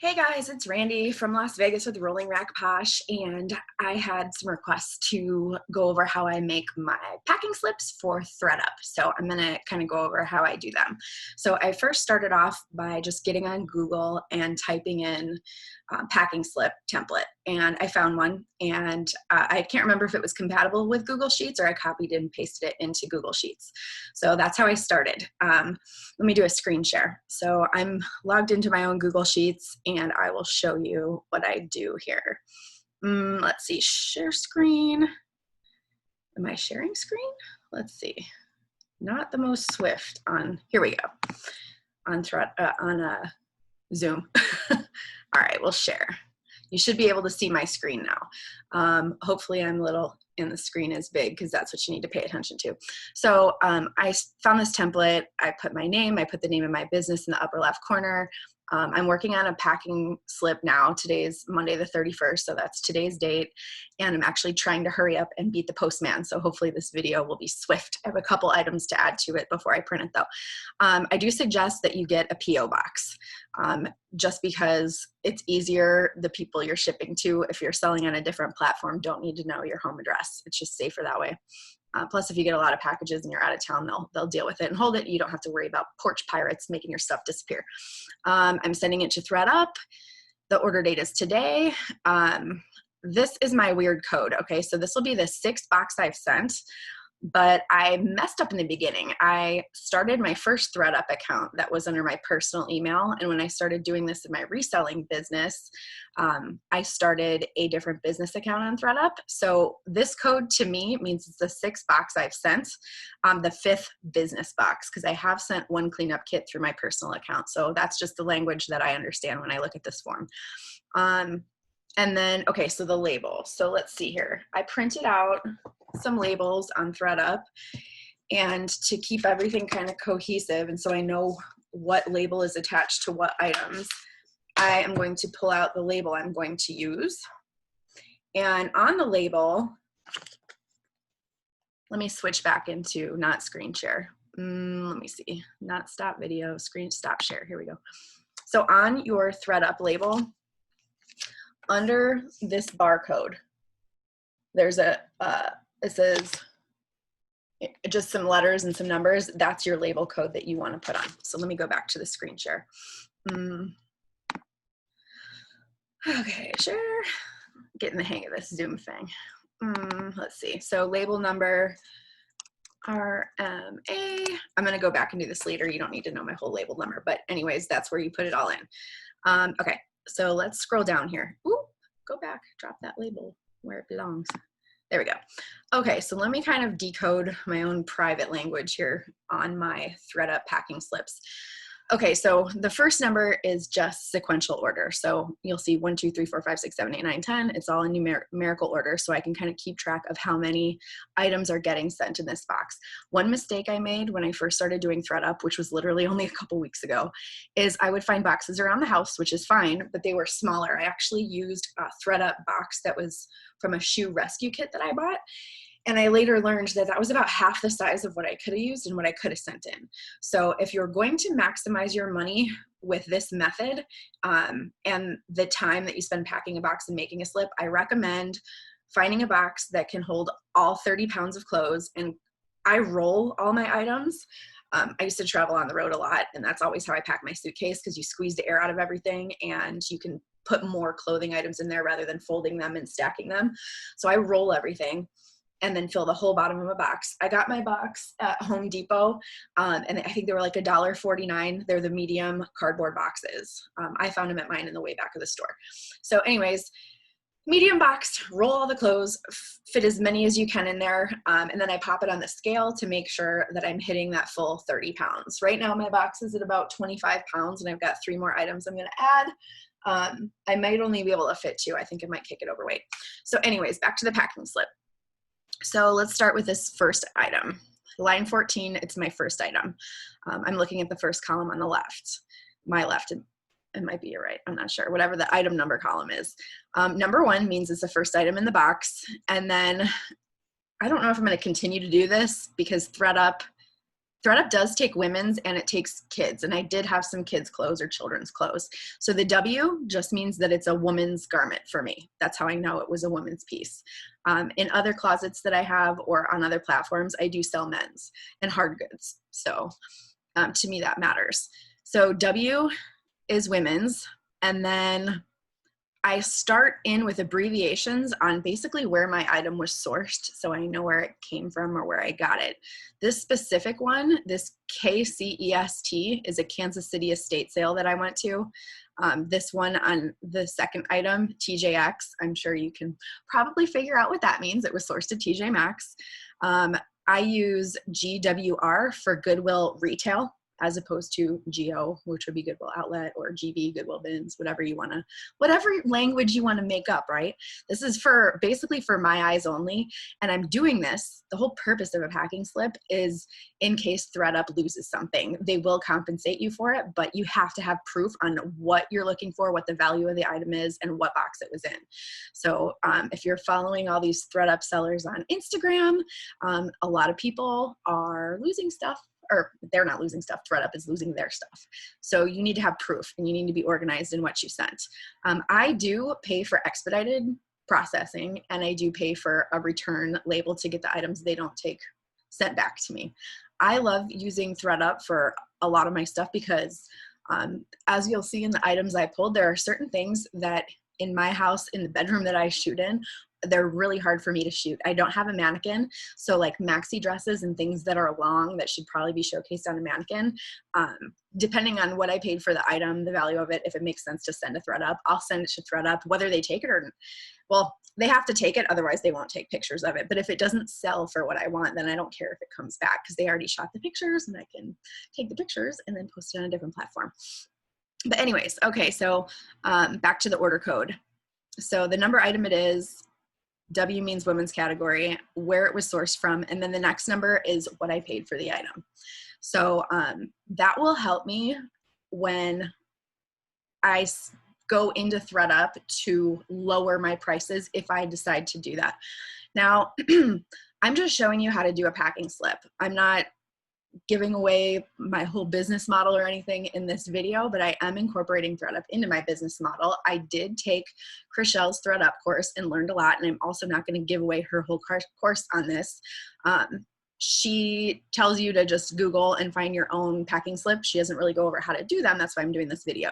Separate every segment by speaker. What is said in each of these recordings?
Speaker 1: Hey guys, it's Randy from Las Vegas with Rolling Rack Posh, and I had some requests to go over how I make my packing slips for ThredUp. So I'm gonna kind of go over how I do them. So I first started off by just getting on Google and typing in packing slip template, and I found one, and I can't remember if it was compatible with Google Sheets or I copied and pasted it into Google Sheets. So that's how I started. Let me do a screen share. So I'm logged into my own Google Sheets, and I will show you what I do here. Let's see, share screen. Am I sharing screen? Let's see. Not the most swift on, here we go, on Zoom. All right, we'll share. You should be able to see my screen now. Hopefully I'm little and the screen is big because that's what you need to pay attention to. So I found this template. I put my name, I put the name of my business in the upper left corner. I'm working on a packing slip now. Today's Monday the 31st, so that's today's date. And I'm actually trying to hurry up and beat the postman. So hopefully this video will be swift. I have a couple items to add to it before I print it though. I do suggest that you get a P.O. box just because it's easier. The people you're shipping to, if you're selling on a different platform, don't need to know your home address. It's just safer that way. Plus, if you get a lot of packages and you're out of town, they'll deal with it and hold it. You don't have to worry about porch pirates making your stuff disappear. I'm sending it to ThredUp. The order date is today. This is my weird code. Okay, so this will be the 6th box I've sent, but I messed up in the beginning. I started my first ThredUp account that was under my personal email, and when I started doing this in my reselling business, I started a different business account on ThredUp. So this code to me means it's the 6th box I've sent, the 5th business box, because I have sent one cleanup kit through my personal account. So that's just the language that I understand when I look at this form. And then, okay, so the label. So let's see here. I printed out some labels on ThredUp, and to keep everything kind of cohesive, and so I know what label is attached to what items, I am going to pull out the label I'm going to use. And on the label, let me switch back into not screen share. Let me see, not stop video, screen stop share. Here we go. So on your ThredUp label, under this barcode, there's a, it says just some letters and some numbers. That's your label code that you want to put on. So let me go back to the screen share. Okay, share. Getting the hang of this Zoom thing. Let's see. So label number RMA. I'm going to go back and do this later. You don't need to know my whole label number, but anyways, that's where you put it all in. Okay, so let's scroll down here. Ooh, go back, drop that label where it belongs. There we go. Okay, so let me kind of decode my own private language here on my ThredUp packing slips. Okay, so the first number is just sequential order. So you'll see 1, 2, 3, 4, 5, 6, 7, 8, 9, 10. It's all in numerical order, so I can kind of keep track of how many items are getting sent in this box. One mistake I made when I first started doing ThredUp, which was literally only a couple weeks ago, is I would find boxes around the house, which is fine, but they were smaller. I actually used a ThredUp box that was from a shoe rescue kit that I bought. And I later learned that that was about half the size of what I could have used and what I could have sent in. So if you're going to maximize your money with this method and the time that you spend packing a box and making a slip, I recommend finding a box that can hold all 30 pounds of clothes. And I roll all my items. I used to travel on the road a lot, and that's always how I pack my suitcase, because you squeeze the air out of everything and you can put more clothing items in there rather than folding them and stacking them. So I roll everything and then fill the whole bottom of a box. I got my box at Home Depot, and I think they were like $1.49. They're the medium cardboard boxes. I found them at mine in the way back of the store. So anyways, medium box, roll all the clothes, fit as many as you can in there, and then I pop it on the scale to make sure that I'm hitting that full 30 pounds. Right now my box is at about 25 pounds, and I've got 3 more items I'm gonna add. I might only be able to fit 2. I think I might kick it overweight. So anyways, back to the packing slip. So let's start with this first item. Line 14, it's my first item. I'm looking at the first column on the left. My left, it might be your right, I'm not sure, whatever the item number column is. Number 1 means it's the first item in the box. And then I don't know if I'm going to continue to do this because ThredUp ThredUp does take women's and it takes kids, and I did have some kids clothes or children's clothes. So the W just means that it's a woman's garment for me. That's how I know it was a woman's piece. In other closets that I have or on other platforms, I do sell men's and hard goods. So to me, that matters. So W is women's, and then I start in with abbreviations on basically where my item was sourced, so I know where it came from or where I got it. This specific one, this KCEST, is a Kansas City estate sale that I went to. This one on the second item, TJX, I'm sure you can probably figure out what that means. It was sourced at TJ Maxx. I use GWR for Goodwill Retail, as opposed to GO, which would be Goodwill Outlet, or GB, Goodwill Bins, whatever language you want to make up, right? This is for basically for my eyes only. And I'm doing this, the whole purpose of a packing slip is in case ThredUp loses something. They will compensate you for it, but you have to have proof on what you're looking for, what the value of the item is, and what box it was in. So if you're following all these ThredUp sellers on Instagram, a lot of people are losing stuff. Or they're not losing stuff, ThredUp is losing their stuff. So you need to have proof, and you need to be organized in what you sent. I do pay for expedited processing, and I do pay for a return label to get the items they don't take sent back to me. I love using ThredUp for a lot of my stuff because as you'll see in the items I pulled, there are certain things that in my house, in the bedroom that I shoot in, they're really hard for me to shoot. I don't have a mannequin, so like maxi dresses and things that are long that should probably be showcased on a mannequin, depending on what I paid for the item, the value of it, if it makes sense to send to ThredUp, I'll send it to ThredUp, whether they take it or, well, they have to take it, otherwise they won't take pictures of it. But if it doesn't sell for what I want, then I don't care if it comes back, because they already shot the pictures and I can take the pictures and then post it on a different platform. But anyways, okay, so back to the order code. So the number item it is, W means women's category, where it was sourced from, and then the next number is what I paid for the item. So that will help me when I go into ThredUp to lower my prices if I decide to do that. Now, I'm just showing you how to do a packing slip. I'm not giving away my whole business model or anything in this video, but I am incorporating ThredUp into my business model. I did take Chriselle's ThredUp course and learned a lot, and I'm also not going to give away her whole course on this. She tells you to just Google and find your own packing slip. She doesn't really go over how to do them. That's why I'm doing this video.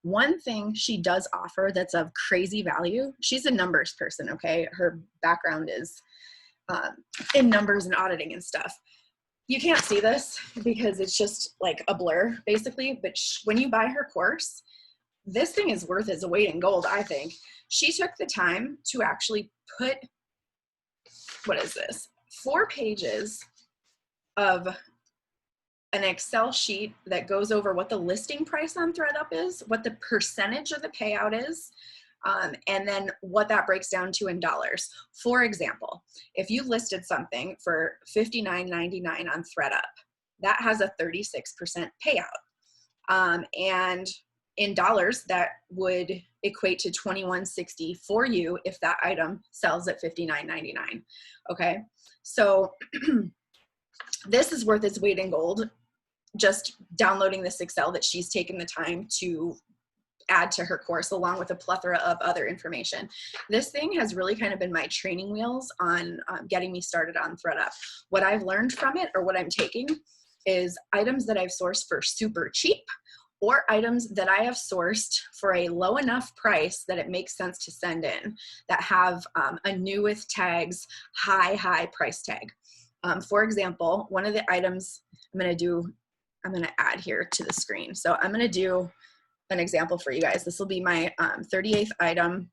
Speaker 1: One thing she does offer that's of crazy value, she's a numbers person, okay? Her background is in numbers and auditing and stuff. You can't see this because it's just like a blur, basically, but when you buy her course, this thing is worth its weight in gold, I think. She took the time to actually put, what is this, 4 pages of an Excel sheet that goes over what the listing price on ThredUp is, what the percentage of the payout is, and then what that breaks down to in dollars. For example, if you listed something for $59.99 on ThredUp, that has a 36% payout. And in dollars, that would equate to $21.60 for you if that item sells at $59.99. Okay, so this is worth its weight in gold. Just downloading this Excel that she's taken the time to add to her course, along with a plethora of other information. This thing has really kind of been my training wheels on getting me started on ThredUp. What I've learned from it, or what I'm taking, is items that I've sourced for super cheap, or items that I have sourced for a low enough price that it makes sense to send in, that have a new with tags, high price tag. For example, one of the items I'm going to add here to the screen. So I'm going to do an example for you guys. This will be my 38th item.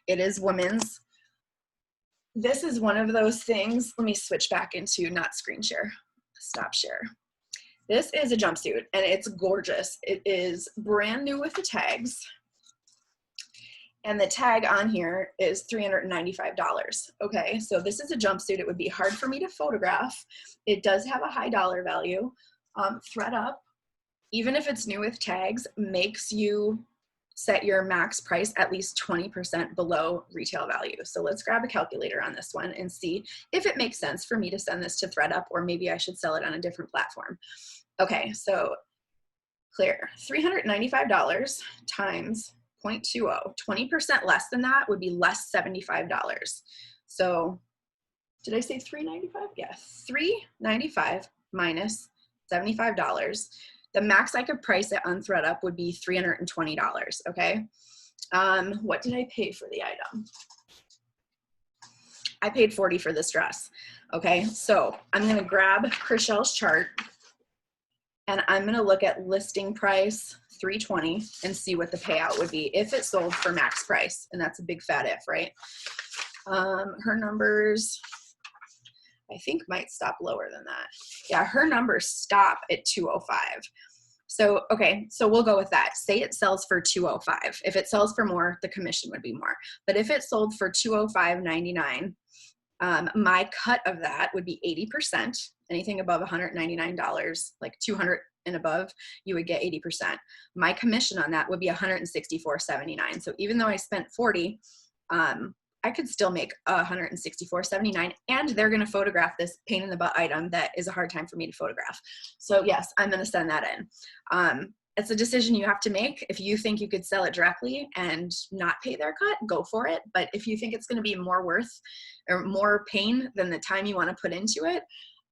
Speaker 1: It is women's. This is one of those things. Let me switch back into not screen share, stop share. This is a jumpsuit and it's gorgeous. It is brand new with the tags. And the tag on here is $395. Okay, so this is a jumpsuit. It would be hard for me to photograph. It does have a high dollar value. ThredUp, even if it's new with tags, makes you set your max price at least 20% below retail value. So let's grab a calculator on this one and see if it makes sense for me to send this to ThredUp, or maybe I should sell it on a different platform. Okay, so clear, $395 times 0.20, 20% less than that would be less $75. So did I say 395? Yeah, 395 minus $75. The max I could price it on ThredUp would be $320, okay? What did I pay for the item? I paid $40 for this dress, okay? So I'm gonna grab Chriselle's chart and I'm gonna look at listing price $320 and see what the payout would be if it sold for max price, and that's a big fat if, right? Her numbers, I think, might stop lower than that. Yeah, her numbers stop at 205. So, okay, so we'll go with that. Say it sells for 205. If it sells for more, the commission would be more. But if it sold for 205.99, my cut of that would be 80%. Anything above $199, like 200 and above, you would get 80%. My commission on that would be $164.79. So even though I spent $40, I could still make $164.79, and they're going to photograph this pain in the butt item that is a hard time for me to photograph. So yes, I'm going to send that in. It's a decision you have to make. If you think you could sell it directly and not pay their cut, go for it. But if you think it's going to be more worth or more pain than the time you want to put into it,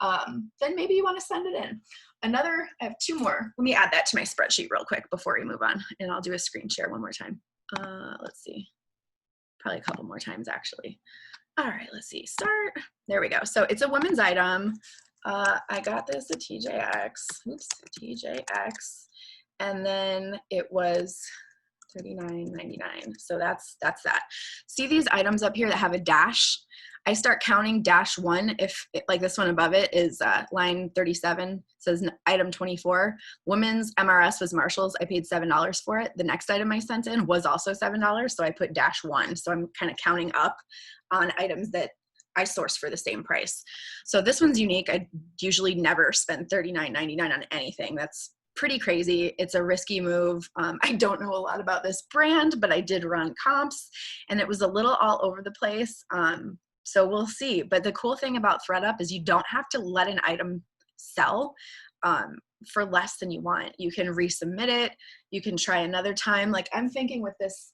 Speaker 1: then maybe you want to send it in. I have two more. Let me add that to my spreadsheet real quick before we move on, and I'll do a screen share one more time. Let's see. Probably a couple more times actually. All right, let's see, start. There we go. So it's a women's item. I got this at TJX, TJX. And then it was $39.99. So that's that. See these items up here that have a dash? I start counting -1 if like this one above it is line 37, says item 24. Women's MRS was Marshall's. I paid $7 for it. The next item I sent in was also $7, so I put -1. So I'm kind of counting up on items that I source for the same price. So this one's unique. I usually never spend $39.99 on anything. That's pretty crazy. It's a risky move. I don't know a lot about this brand, but I did run comps and it was a little all over the place. So we'll see. But the cool thing about ThredUp is you don't have to let an item sell for less than you want. You can resubmit it. You can try another time. Like I'm thinking with this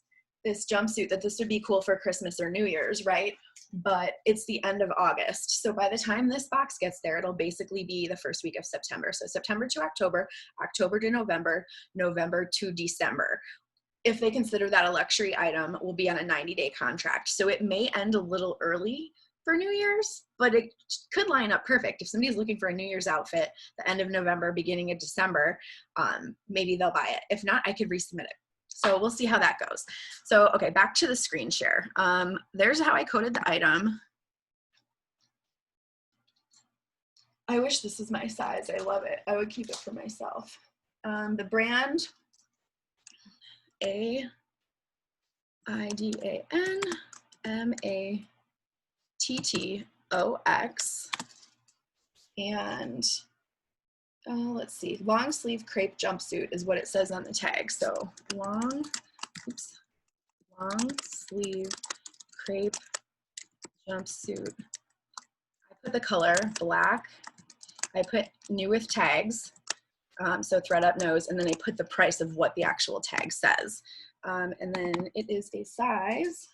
Speaker 1: jumpsuit that this would be cool for Christmas or New Year's, right? But it's the end of August. So by the time this box gets there, it'll basically be the first week of September. So September to October, October to November, November to December. If they consider that a luxury item, we'll be on a 90-day contract. So it may end a little early for New Year's, but it could line up perfect. If somebody's looking for a New Year's outfit, the end of November, beginning of December, maybe they'll buy it. If not, I could resubmit it. So we'll see how that goes. So, okay, back to the screen share. There's how I coded the item. I wish this was my size. I love it. I would keep it for myself. The brand, AIDANMATTOX, and let's see, long sleeve crepe jumpsuit is what it says on the tag. So long sleeve crepe jumpsuit. I put the color black. I put new with tags, so ThredUp knows, and then I put the price of what the actual tag says. And then it is a size,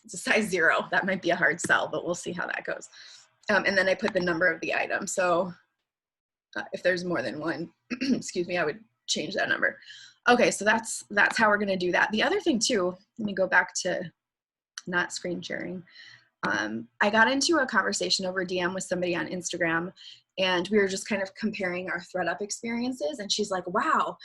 Speaker 1: it's a size 0. That might be a hard sell, but we'll see how that goes. And then I put the number of the item. So if there's more than one, excuse me, I would change that number. Okay, so that's how we're gonna do that. The other thing too, let me go back to not screen sharing. I got into a conversation over DM with somebody on Instagram, and we were just kind of comparing our ThredUp experiences, and she's like, wow,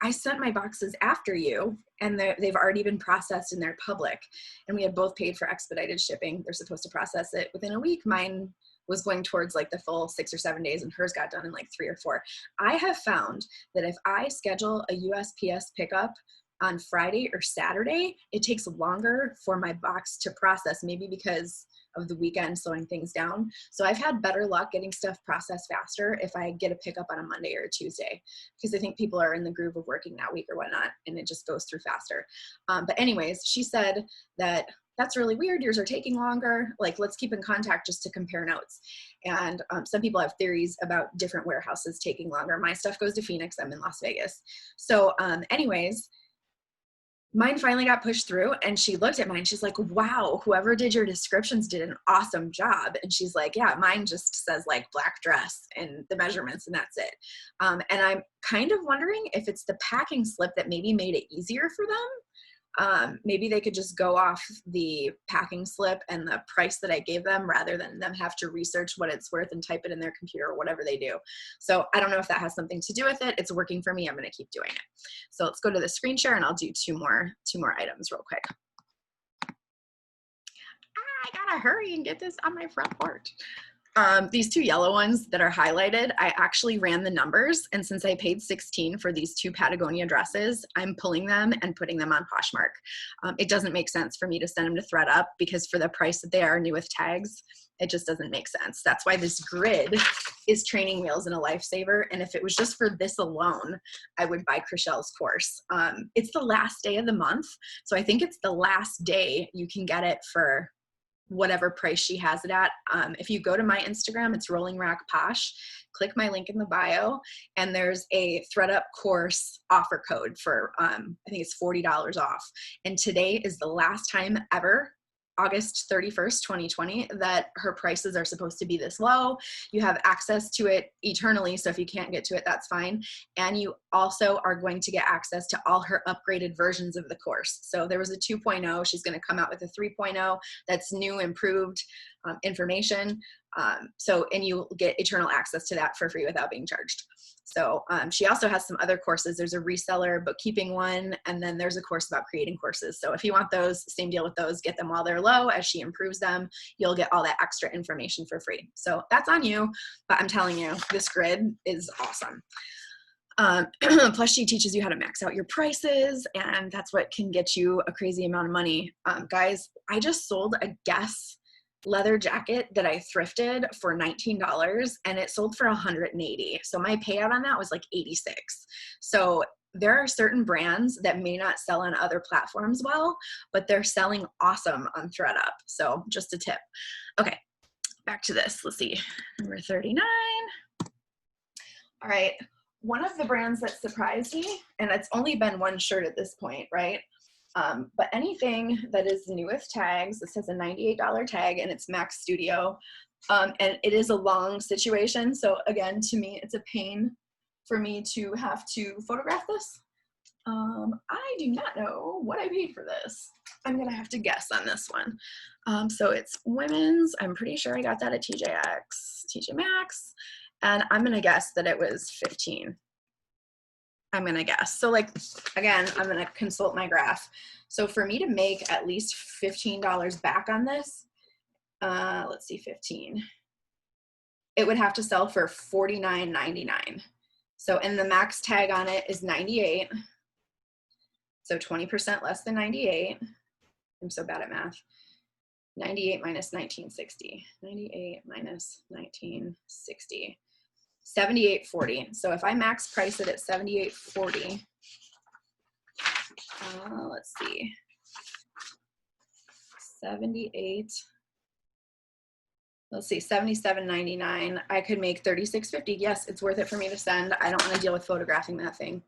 Speaker 1: I sent my boxes after you, and they've already been processed and they're public, and we had both paid for expedited shipping. They're supposed to process it within a week. Mine was going towards like the full 6 or 7 days, and hers got done in like 3 or 4. I have found that if I schedule a USPS pickup on Friday or Saturday, it takes longer for my box to process, maybe because of the weekend slowing things down. So I've had better luck getting stuff processed faster if I get a pickup on a Monday or a Tuesday, because I think people are in the groove of working that week or whatnot, and it just goes through faster. But anyways, she said that that's really weird. Yours are taking longer. Like, let's keep in contact just to compare notes. And some people have theories about different warehouses taking longer. My stuff goes to Phoenix. I'm in Las Vegas. So anyways, mine finally got pushed through, and she looked at mine. She's like, wow, whoever did your descriptions did an awesome job. And she's like, yeah, mine just says like black dress and the measurements, and that's it. And I'm kind of wondering if it's the packing slip that maybe made it easier for them. Maybe they could just go off the packing slip and the price that I gave them, rather than them have to research what it's worth and type it in their computer or whatever they do. So I don't know if that has something to do with it. It's working for me. I'm going to keep doing it. So let's go to the screen share, and I'll do two more items real quick. I gotta hurry and get this on my front porch. These two yellow ones that are highlighted, I actually ran the numbers, and since I paid $16 for these two Patagonia dresses, I'm pulling them and putting them on Poshmark. It doesn't make sense for me to send them to ThredUp, because for the price that they are new with tags, it just doesn't make sense. That's why this grid is training wheels and a lifesaver. And if it was just for this alone, I would buy Chriselle's course. It's the last day of the month, so I think it's the last day you can get it for whatever price she has it at. If you go to my Instagram, it's Rolling Rock Posh, click my link in the bio, and there's a ThredUp course offer code for, I think it's $40 off. And today is the last time ever, August 31st, 2020, that her prices are supposed to be this low. You have access to it eternally, so if you can't get to it, that's fine. And you also are going to get access to all her upgraded versions of the course. So there was a 2.0, she's going to come out with a 3.0 that's new, improved information. And you get eternal access to that for free without being charged. So she also has some other courses. There's a reseller bookkeeping one, and then there's a course about creating courses. So if you want those, same deal with those, get them while they're low. As she improves them, you'll get all that extra information for free. So that's on you, but I'm telling you, this grid is awesome. Plus she teaches you how to max out your prices, and that's what can get you a crazy amount of money. Guys, I just sold a Guess leather jacket that I thrifted for $19, and it sold for $180. So my payout on that was like $86. So there are certain brands that may not sell on other platforms well, but they're selling awesome on ThredUp. So just a tip. Okay, back to this. Let's see, number 39. All right, one of the brands that surprised me, and it's only been one shirt at this point, right? But anything that is new with tags, this has a $98 tag, and it's Max Studio. And it is a long situation. So again, to me, it's a pain for me to have to photograph this. I do not know what I paid for this. I'm gonna have to guess on this one. So it's women's. I'm pretty sure I got that at TJ Maxx, and I'm gonna guess that it was $15. I'm gonna guess. So like, again, I'm gonna consult my graph. So for me to make at least $15 back on this, let's see, 15, it would have to sell for $49.99. So, and the max tag on it is 98. So 20% less than 98. I'm so bad at math. 98 minus 1960. 98 minus 1960. 78.40. So if I max price it at 78.40, let's see, 78. Let's see, 77.99. I could make 36.50. Yes, it's worth it for me to send. I don't want to deal with photographing that thing.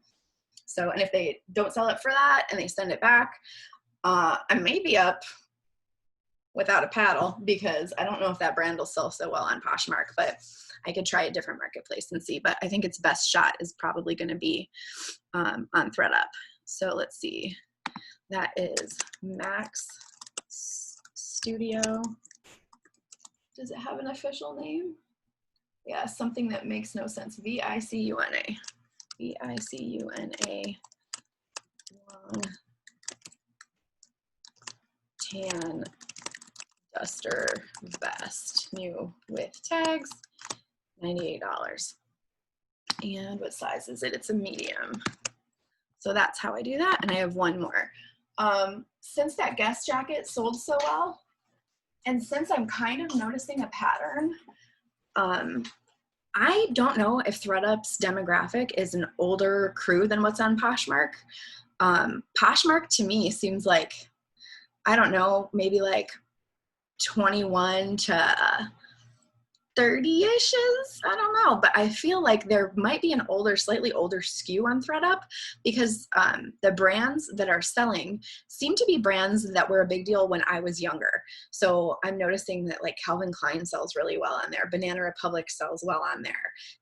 Speaker 1: So, and if they don't sell it for that and they send it back, I may be up without a paddle, because I don't know if that brand will sell so well on Poshmark, but I could try a different marketplace and see. But I think its best shot is probably going to be on ThredUp. So let's see. That is Max Studio. Does it have an official name? Yeah, something that makes no sense. V-I-C-U-N-A. V-I-C-U-N-A. Long tan duster vest, new with tags, $98. And what size is it? It's a medium. So that's how I do that. And I have one more. Since that Guess jacket sold so well, And since I'm kind of noticing a pattern, I don't know if ThredUp's demographic is an older crew than what's on Poshmark. Poshmark to me seems like, I don't know, maybe like 21 to 30-ish is, I don't know, but I feel like there might be an older, slightly older skew on ThredUp because the brands that are selling seem to be brands that were a big deal when I was younger. So I'm noticing that like Calvin Klein sells really well on there. Banana Republic sells well on there.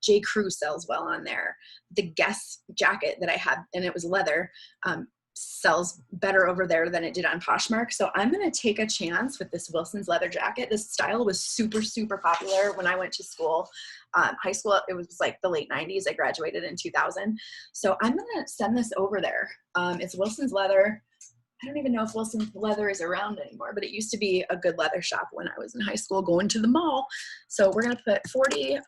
Speaker 1: J. Crew sells well on there. The Guess jacket that I had, and it was leather, sells better over there than it did on Poshmark. So I'm going to take a chance with this Wilson's leather jacket. This style was super, super popular when I went to school. High school, it was like the late 90s. I graduated in 2000. So I'm going to send this over there. It's Wilson's leather. I don't even know if Wilson's leather is around anymore, but it used to be a good leather shop when I was in high school going to the mall. So we're going to put 40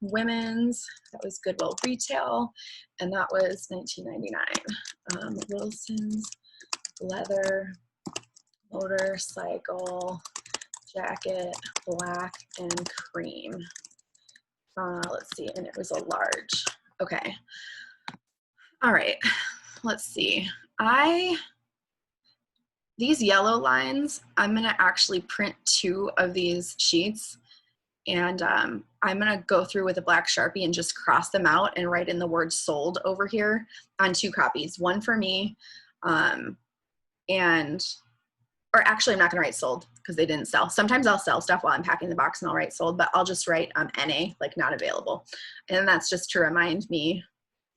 Speaker 1: women's, that was Goodwill retail, and that was $19.99. Wilson's leather motorcycle jacket, black and cream. Let's see, and it was a large. Okay. All right, let's see. These yellow lines, I'm gonna actually print 2 of these sheets, and I'm gonna go through with a black Sharpie and just cross them out and write in the word sold over here on 2 copies, one for me, or actually I'm not gonna write sold because they didn't sell. Sometimes I'll sell stuff while I'm packing the box and I'll write sold, but I'll just write NA, like not available. And that's just to remind me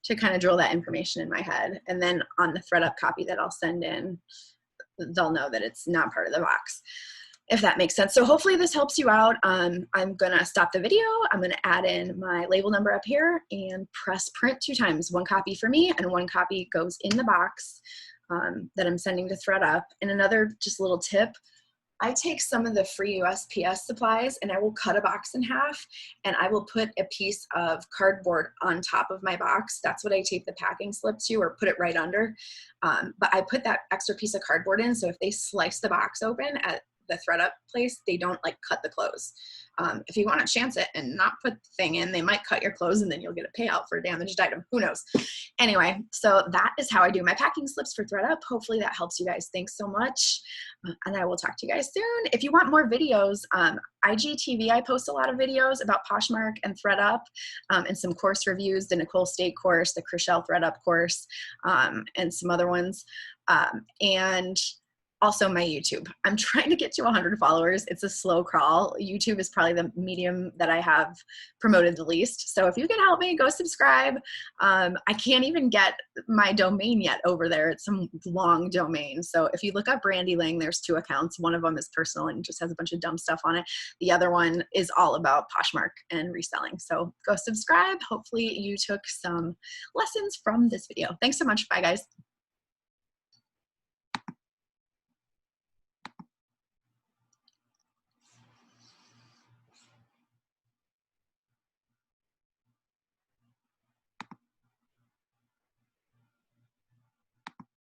Speaker 1: to kind of drill that information in my head. And then on the ThredUp copy that I'll send in, they'll know that it's not part of the box, if that makes sense. So hopefully this helps you out. I'm gonna stop the video. I'm gonna add in my label number up here and press print 2 times. 1 copy for me and 1 copy goes in the box that I'm sending to ThredUp. And another just little tip, I take some of the free USPS supplies and I will cut a box in half and I will put a piece of cardboard on top of my box. That's what I tape the packing slip to, or put it right under. But I put that extra piece of cardboard in, so if they slice the box open at the ThredUp place, they don't like cut the clothes. If you want to chance it and not put the thing in, they might cut your clothes and then you'll get a payout for a damaged item. Who knows? Anyway, so that is how I do my packing slips for ThredUp. Hopefully that helps you guys. Thanks so much. And I will talk to you guys soon. If you want more videos, IGTV, I post a lot of videos about Poshmark and ThredUp, and some course reviews, the Nicole State course, the Chriselle ThredUp course, and some other ones. And also my YouTube. I'm trying to get to 100 followers. It's a slow crawl. YouTube is probably the medium that I have promoted the least. So if you can help me, go subscribe. I can't even get my domain yet over there. It's some long domain. So if you look up Brandy Lang, there's 2 accounts. One of them is personal and just has a bunch of dumb stuff on it. The other one is all about Poshmark and reselling. So go subscribe. Hopefully you took some lessons from this video. Thanks so much. Bye guys.